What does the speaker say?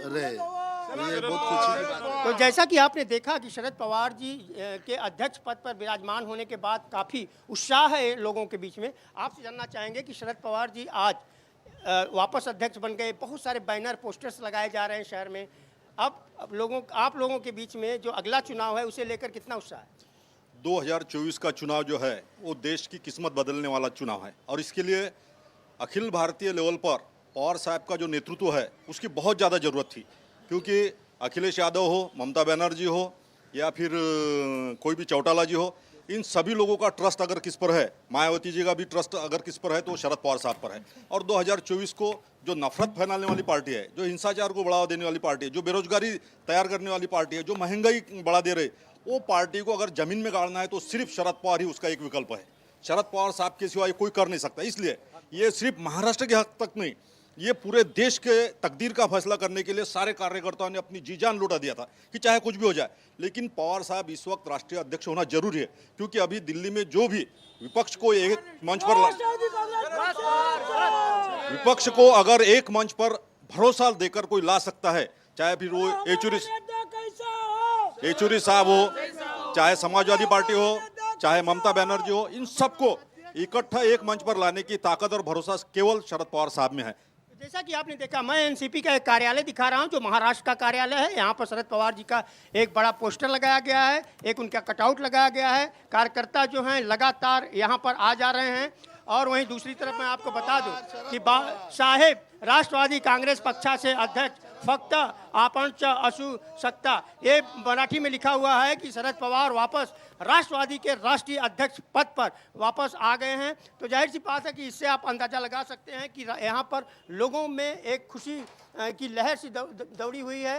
रहे, ये बहुत खुशी की बात है। तो जैसा कि आपने देखा कि शरद पवार जी के अध्यक्ष पद पर विराजमान होने के बाद काफ़ी उत्साह है लोगों के बीच में। आपसे जानना चाहेंगे कि शरद पवार जी आज वापस अध्यक्ष बन गए, बहुत सारे बैनर पोस्टर्स लगाए जा रहे हैं शहर में। अब आप लोगों के बीच में जो अगला चुनाव है उसे लेकर कितना उत्साह है? 2024 का चुनाव जो है वो देश की किस्मत बदलने वाला चुनाव है और इसके लिए अखिल भारतीय लेवल पर पवार साहब का जो नेतृत्व है उसकी बहुत ज़्यादा ज़रूरत थी, क्योंकि अखिलेश यादव हो, ममता बनर्जी हो या फिर कोई भी चौटाला जी हो, इन सभी लोगों का ट्रस्ट अगर किस पर है, मायावती जी का भी ट्रस्ट अगर किस पर है तो शरद पवार साहब पर है। और 2024 को जो नफरत फैलाने वाली पार्टी है, जो हिंसाचार को बढ़ावा देने वाली पार्टी है, जो बेरोजगारी तैयार करने वाली पार्टी है, जो महंगाई बढ़ा दे रहे, वो पार्टी को अगर जमीन में गाड़ना है तो सिर्फ शरद पवार ही उसका एक विकल्प है। शरद पवार साहब के सिवा ये कोई कर नहीं सकता। इसलिए ये सिर्फ महाराष्ट्र के हक तक नहीं, ये पूरे देश के तकदीर का फैसला करने के लिए सारे कार्यकर्ताओं ने अपनी जी जान लुटा दिया था कि चाहे कुछ भी हो जाए। लेकिन पवार साहब इस वक्त राष्ट्रीय अध्यक्ष होना जरूरी है, क्योंकि अभी दिल्ली में जो भी विपक्ष को एक मंच पर विपक्ष को अगर एक मंच पर भरोसा देकर कोई ला सकता है, चाहे फिर वो येचुरी साहब हो, चाहे समाजवादी पार्टी हो, चाहे ममता बनर्जी हो, इन सबको इकट्ठा एक मंच पर लाने की ताकत और भरोसा केवल शरद पवार साहब में है। जैसा कि आपने देखा, मैं एनसीपी का एक कार्यालय दिखा रहा हूं जो महाराष्ट्र का कार्यालय है। यहाँ पर शरद पवार जी का एक बड़ा पोस्टर लगाया गया है, एक उनका कटआउट लगाया गया है। कार्यकर्ता जो हैं लगातार यहाँ पर आ जा रहे हैं। और वहीं दूसरी तरफ मैं आपको बता दूं कि साहेब राष्ट्रवादी कांग्रेस पक्षा से अध्यक्ष फक्त आपण असू सकता, ये मराठी में लिखा हुआ है कि शरद पवार वापस राष्ट्रवादी के राष्ट्रीय अध्यक्ष पद पर वापस आ गए हैं। तो जाहिर सी बात है कि इससे आप अंदाज़ा लगा सकते हैं कि यहाँ पर लोगों में एक खुशी की लहर सी दौड़ी हुई है।